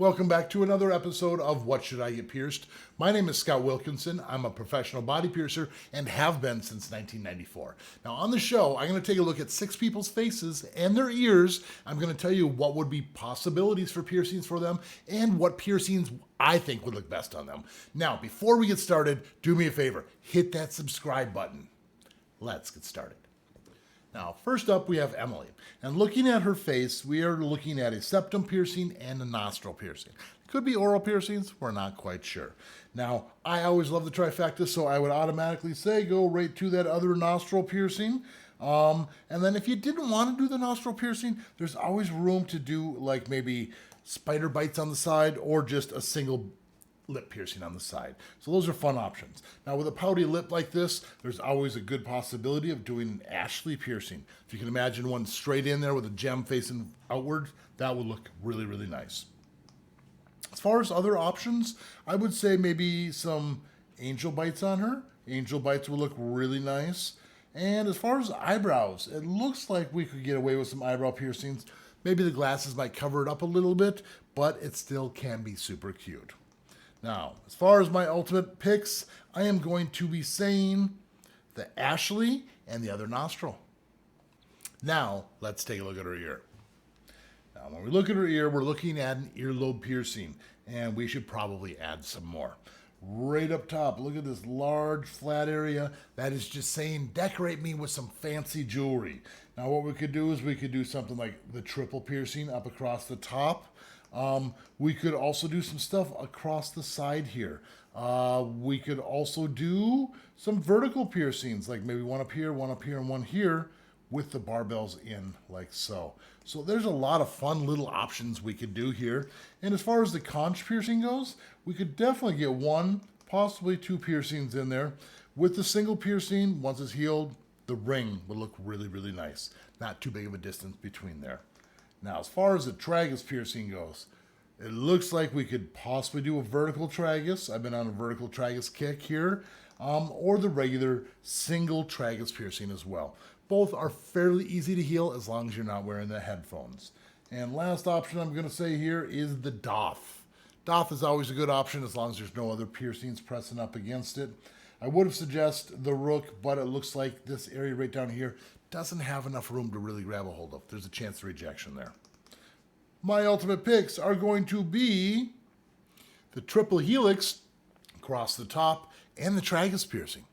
Welcome back to another episode of What Should I Get Pierced? My name is Scott Wilkinson. I'm a professional body piercer and have been since 1994. Now on the show, I'm going to take a look at 6 people's faces and their ears. I'm going to tell you what would be possibilities for piercings for them and what piercings I think would look best on them. Now, before we get started, do me a favor, hit that subscribe button. Let's get started. Now, first up, we have Emily. And looking at her face, we are looking at a septum piercing and a nostril piercing. It could be oral piercings, we're not quite sure. Now, I always love the trifecta, so I would automatically say go right to that other nostril piercing. And then if you didn't want to do the nostril piercing, there's always room to do like maybe spider bites on the side or just a single lip piercing on the side. So those are fun options. Now with a pouty lip like this, there's always a good possibility of doing an Ashley piercing. If you can imagine one straight in there with a gem facing outward, that would look really, really nice. As far as other options, I would say maybe some angel bites on her. Angel bites would look really nice. And as far as eyebrows, it looks like we could get away with some eyebrow piercings. Maybe the glasses might cover it up a little bit, but it still can be super cute. Now, as far as my ultimate picks, I am going to be saying the Ashley and the other nostril. Now, let's take a look at her ear. Now, when we look at her ear, we're looking at an earlobe piercing, and we should probably add some more. Right up top, look at this large flat area. That is just saying, decorate me with some fancy jewelry. Now, what we could do is we could do something like the triple piercing up across the top. We could also do some stuff across the side here. We could also do some vertical piercings, like maybe one up here, and one here, with the barbells in like so. So there's a lot of fun little options we could do here. And as far as the conch piercing goes, we could definitely get 1, possibly 2 piercings in there. With the single piercing, once it's healed, the ring would look really, really nice. Not too big of a distance between there. Now, as far as the tragus piercing goes, it looks like we could possibly do a vertical tragus. I've been on a vertical tragus kick here, or the regular single tragus piercing as well. Both are fairly easy to heal as long as you're not wearing the headphones. And last option I'm going to say here is the doff. Doff is always a good option as long as there's no other piercings pressing up against it. I would have suggested the rook, but it looks like this area right down here doesn't have enough room to really grab a hold of. There's a chance of rejection there. My ultimate picks are going to be the triple helix across the top and the tragus piercing.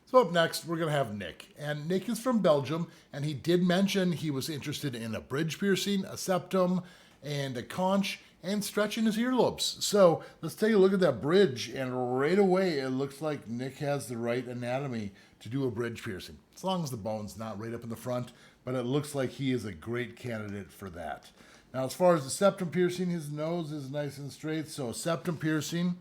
So up next, we're going to have Nick. And Nick is from Belgium, and he did mention he was interested in a bridge piercing, a septum, and a conch, and stretching his earlobes. So let's take a look at that bridge, and right away it looks like Nick has the right anatomy to do a bridge piercing, as long as the bone's not right up in the front, but it looks like he is a great candidate for that. Now, as far as the septum piercing, his nose is nice and straight, so a septum piercing,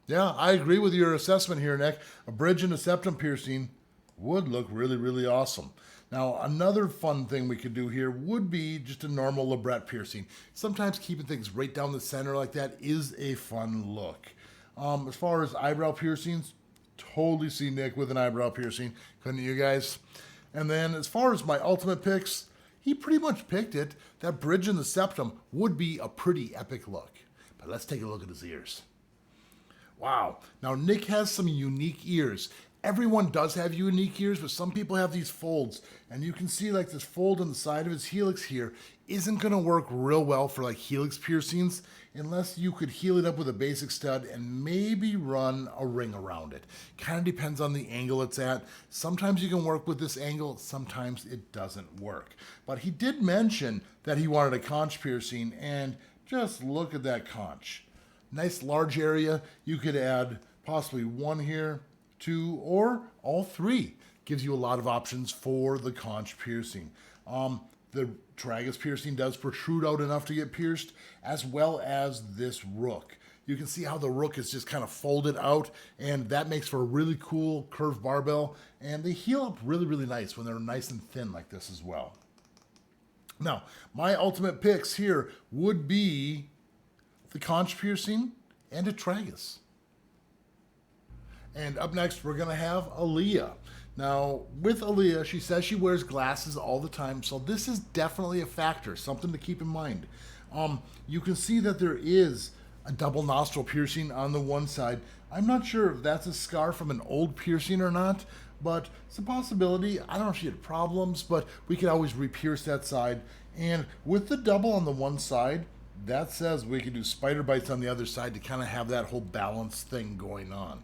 yeah, I agree with your assessment here, Nick. A bridge and a septum piercing would look really, really awesome. Now, another fun thing we could do here would be just a normal labret piercing. Sometimes keeping things right down the center like that is a fun look. As far as eyebrow piercings, totally see Nick with an eyebrow piercing. Couldn't you guys? And then as far as my ultimate picks, he pretty much picked it. That bridge and the septum would be a pretty epic look. But let's take a look at his ears. Wow. Now, Nick has some unique ears. Everyone does have unique ears, but some people have these folds. And you can see like this fold on the side of his helix here isn't going to work real well for like helix piercings unless you could heal it up with a basic stud and maybe run a ring around it. Kind of depends on the angle it's at. Sometimes you can work with this angle, sometimes it doesn't work. But he did mention that he wanted a conch piercing, and just look at that conch. Nice large area. You could add possibly 1 here, 2, or all 3. Gives you a lot of options for the conch piercing. The tragus piercing does protrude out enough to get pierced, as well as this rook. You can see how the rook is just kind of folded out, and that makes for a really cool curved barbell, and they heal up really, really nice when they're nice and thin like this as well. Now, my ultimate picks here would be the conch piercing and a tragus. And up next, we're going to have Aaliyah. Now, with Aaliyah, she says she wears glasses all the time, so this is definitely a factor, something to keep in mind. You can see that there is a double nostril piercing on the one side. I'm not sure if that's a scar from an old piercing or not, but it's a possibility. I don't know if she had problems, but we could always re-pierce that side. And with the double on the one side, that says we could do spider bites on the other side to kind of have that whole balance thing going on.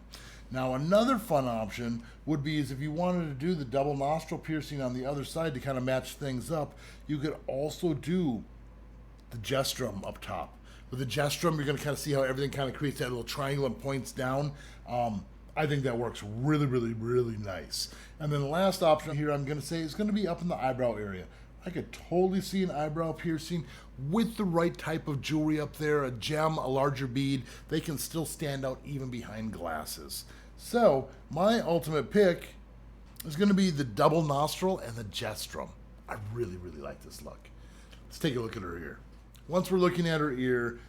Now, another fun option would be is if you wanted to do the double nostril piercing on the other side to kind of match things up, you could also do the gestrum up top. With the gestrum, you're going to kind of see how everything kind of creates that little triangle and points down. I think that works really, really, really nice. And then the last option here I'm going to say is going to be up in the eyebrow area. I could totally see an eyebrow piercing with the right type of jewelry up there, a gem, a larger bead. They can still stand out even behind glasses. So my ultimate pick is going to be the double nostril and the gestrum. I really, really like this look. Let's take a look at her ear. Once we're looking at her ear,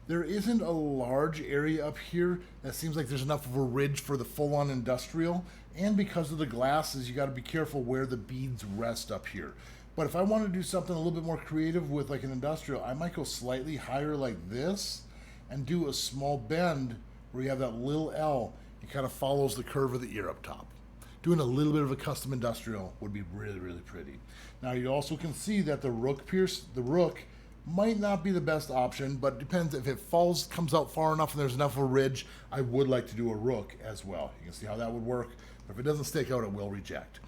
there isn't a large area up here that seems like there's enough of a ridge for the full-on industrial. And because of the glasses, you got to be careful where the beads rest up here. But if I want to do something a little bit more creative with like an industrial, I might go slightly higher like this and do a small bend where you have that little L. It kind of follows the curve of the ear up top. Doing a little bit of a custom industrial would be really, really pretty. Now you also can see that the rook might not be the best option, but it depends. If it comes out far enough and there's enough of a ridge, I would like to do a rook as well. You can see how that would work. But if it doesn't stick out, it will reject.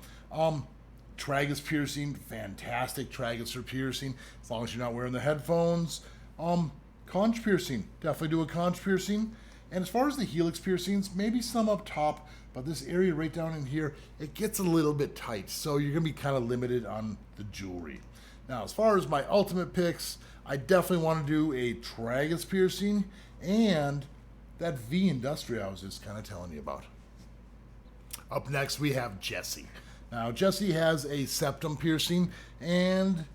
Tragus piercing, fantastic tragus for piercing, as long as you're not wearing the headphones. Conch piercing, definitely do a conch piercing. And as far as the helix piercings, maybe some up top, but this area right down in here, it gets a little bit tight, so you're gonna be kind of limited on the jewelry. Now, as far as my ultimate picks, I definitely want to do a tragus piercing and that V industrial I was just kind of telling you about. Up next, we have Jessie. Now, Jessie has a septum piercing, and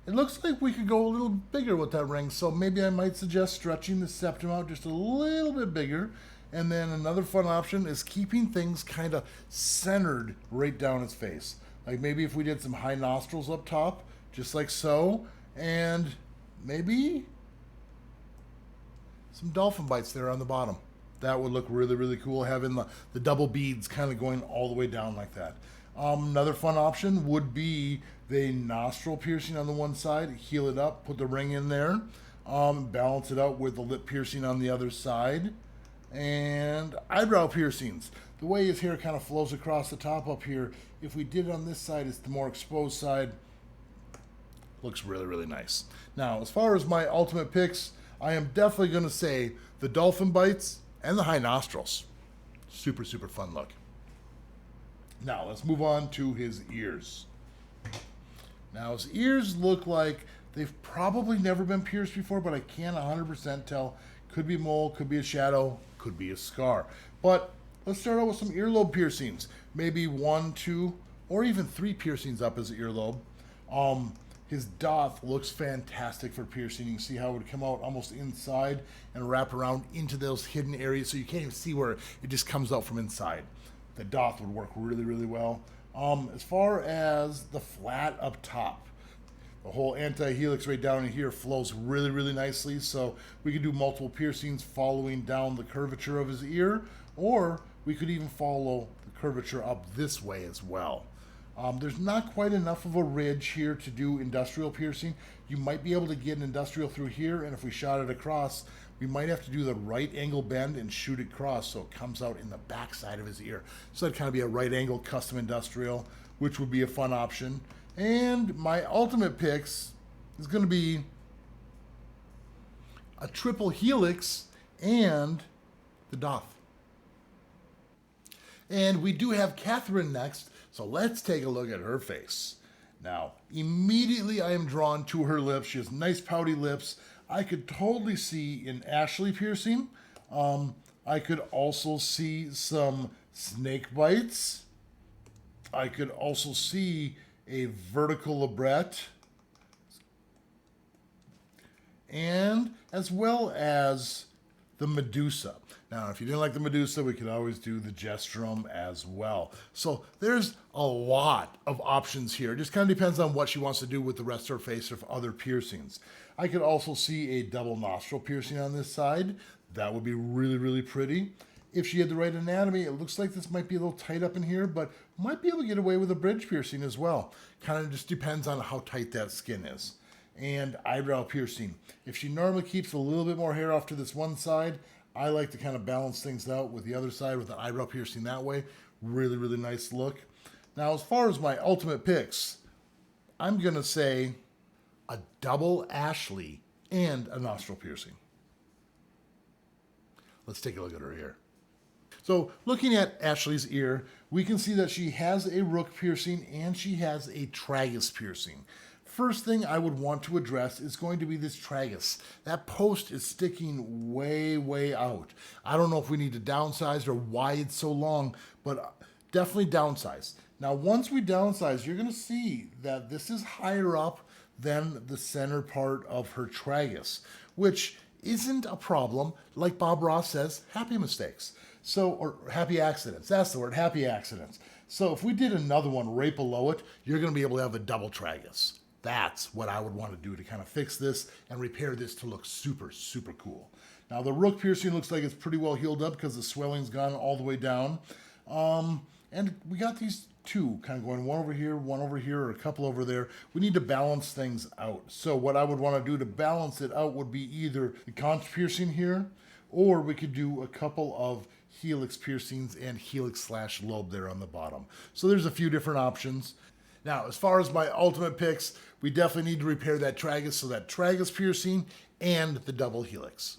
it looks like we could go a little bigger with that ring, so maybe I might suggest stretching the septum out just a little bit bigger. And then another fun option is keeping things kind of centered right down its face. Like maybe if we did some high nostrils up top, just like so, and maybe some dolphin bites there on the bottom. That would look really, really cool, having the double beads kind of going all the way down like that. Another fun option would be the nostril piercing on the one side, heal it up, put the ring in there, balance it out with the lip piercing on the other side, and eyebrow piercings. The way his hair kind of flows across the top up here, if we did it on this side, it's the more exposed side. Looks really, really nice. Now, as far as my ultimate picks, I am definitely going to say the dolphin bites and the high nostrils. Super, super fun look. Now, let's move on to his ears. Now, his ears look like they've probably never been pierced before, but I can't 100% tell. Could be mole, could be a shadow, could be a scar. But let's start out with some earlobe piercings. Maybe 1, 2, or even 3 piercings up his earlobe. His doth looks fantastic for piercing. You can see how it would come out almost inside and wrap around into those hidden areas, so you can't even see where it just comes out from inside. The doth would work really, really well. As far as the flat up top, the whole anti-helix right down in here flows really, really nicely, so we could do multiple piercings following down the curvature of his ear, or we could even follow the curvature up this way as well. There's not quite enough of a ridge here to do industrial piercing. You might be able to get an industrial through here, and if we shot it across, we might have to do the right angle bend and shoot it across so it comes out in the back side of his ear. So that'd kind of be a right angle custom industrial, which would be a fun option. And my ultimate picks is going to be a triple helix and the doth. And we do have Catherine next, so let's take a look at her face. Now, immediately I am drawn to her lips. She has nice pouty lips. I could totally see an Ashley piercing. I could also see some snake bites. I could also see a vertical labret. And as well as the Medusa. Now, if you didn't like the Medusa, we could always do the Gesturum as well. So there's a lot of options here. It just kind of depends on what she wants to do with the rest of her face or other piercings. I could also see a double nostril piercing on this side. That would be really, really pretty. If she had the right anatomy, it looks like this might be a little tight up in here, but might be able to get away with a bridge piercing as well. Kind of just depends on how tight that skin is. And eyebrow piercing. If she normally keeps a little bit more hair off to this one side, I like to kind of balance things out with the other side with an eyebrow piercing that way. Really, really nice look. Now, as far as my ultimate picks, I'm going to say a double Ashley and a nostril piercing. Let's take a look at her ear. So looking at Ashley's ear, we can see that she has a rook piercing and she has a tragus piercing. First thing I would want to address is going to be this tragus. That post is sticking way, way out. I don't know if we need to downsize or why it's so long, but definitely downsize. Now, once we downsize, you're going to see that this is higher up than the center part of her tragus, which isn't a problem. Like Bob Ross says, happy mistakes. So, or happy accidents. That's the word, happy accidents. So if we did another one right below it, you're going to be able to have a double tragus. That's what I would want to do to kind of fix this and repair this to look super, super cool. Now the rook piercing looks like it's pretty well healed up because the swelling's gone all the way down. And we got these two kind of going, one over here, or a couple over there. We need to balance things out. So what I would want to do to balance it out would be either the conch piercing here, or we could do a couple of helix piercings and helix/lobe there on the bottom. So there's a few different options. Now, as far as my ultimate picks, we definitely need to repair that tragus, so that tragus piercing and the double helix.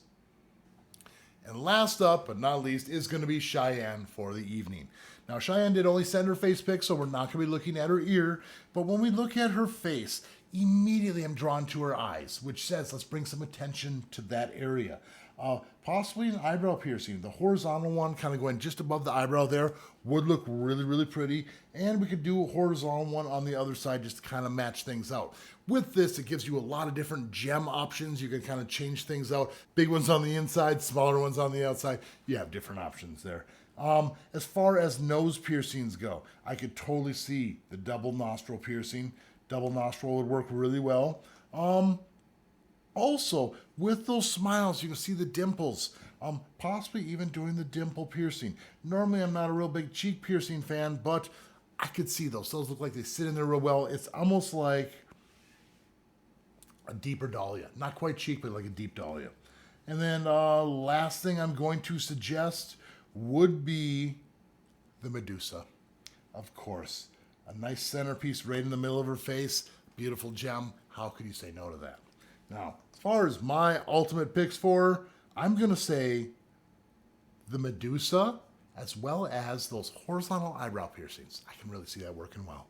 And last up, but not least, is going to be Cheyenne for the evening. Now, Cheyenne did only send her face pic, so we're not going to be looking at her ear. But when we look at her face, immediately I'm drawn to her eyes, which says let's bring some attention to that area. Possibly an eyebrow piercing. The horizontal one kind of going just above the eyebrow there would look really, really pretty. And we could do a horizontal one on the other side just to kind of match things out. With this, it gives you a lot of different gem options. You can kind of change things out. Big ones on the inside, smaller ones on the outside. You have different options there. As far as nose piercings go, I could totally see the double nostril piercing. Double nostril would work really well. Also, with those smiles, you can see the dimples. Possibly even doing the dimple piercing. Normally, I'm not a real big cheek piercing fan, but I could see those. Those look like they sit in there real well. It's almost like a deeper dahlia. Not quite cheek, but like a deep dahlia. And then last thing I'm going to suggest would be the Medusa. Of course. A nice centerpiece right in the middle of her face. Beautiful gem. How could you say no to that? Now, as far as my ultimate picks for her, I'm going to say the Medusa, as well as those horizontal eyebrow piercings. I can really see that working well.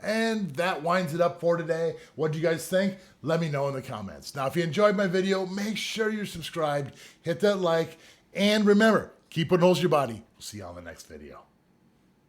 And that winds it up for today. What do you guys think? Let me know in the comments. Now, if you enjoyed my video, make sure you're subscribed, hit that like, and remember, keep putting holes in your body. We'll see you on the next video.